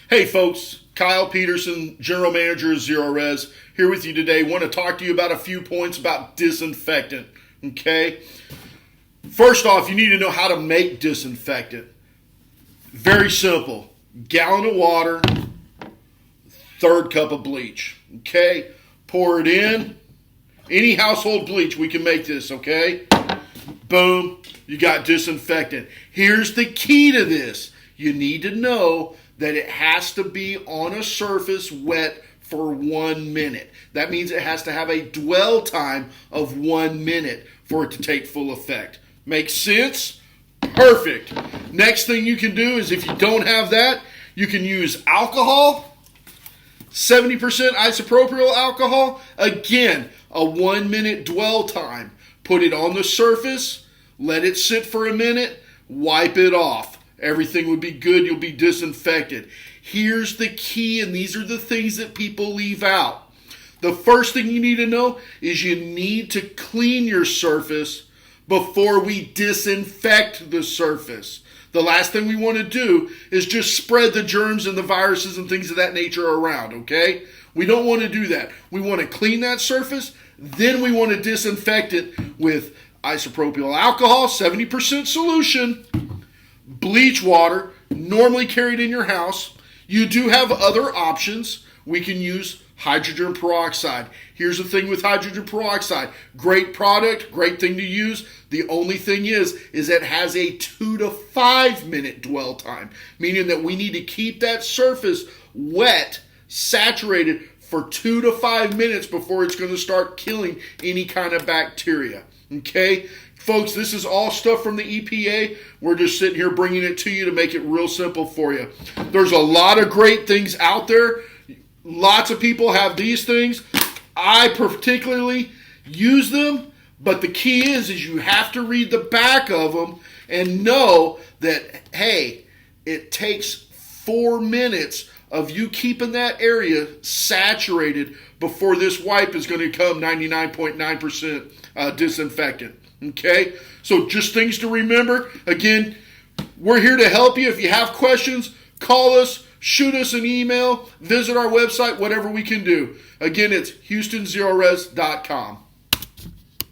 Hey folks, Kyle Peterson, General Manager of ZeroRez, here with you today. Want to talk to you about a few points about disinfectant, okay? First off, you need to know how to make disinfectant. Very simple. Gallon of water, third cup of bleach, okay? Pour it in. Any household bleach, we can make this, okay? Boom, you got disinfectant. Here's the key to this. You need to know that it has to be on a surface wet for 1 minute. That means it has to have a dwell time of 1 minute for it to take full effect. Make sense? Perfect. Next thing you can do is, if you don't have that, you can use alcohol, 70% isopropyl alcohol. Again, a 1 minute dwell time. Put it on the surface, let it sit for a minute, wipe it off. Everything would be good. You'll be disinfected. Here's the key, and these are the things that people leave out. The first thing you need to know is you need to clean your surface before we disinfect the surface. The last thing we want to do is just spread the germs and the viruses and things of that nature around, okay? We don't want to do that. We want to clean that surface, then we want to disinfect it with isopropyl alcohol, 70% solution, bleach water, normally carried in your house. You do have other options. We can use hydrogen peroxide. Here's the thing with hydrogen peroxide. Great product, great thing to use. The only thing is it has a 2 to 5 minute dwell time, meaning that we need to keep that surface wet, saturated for 2 to 5 minutes before it's going to start killing any kind of bacteria. Okay? Folks, this is all stuff from the EPA. We're just sitting here bringing it to you to make it real simple for you. There's a lot of great things out there. Lots of people have these things. I particularly use them, but the key is you have to read the back of them and know that, hey, it takes 4 minutes of you keeping that area saturated before this wipe is going to become 99.9% disinfectant. Okay, so just things to remember. Again, we're here to help you. If you have questions, call us, shoot us an email, visit our website, whatever we can do. Again, it's HoustonZeroRez.com.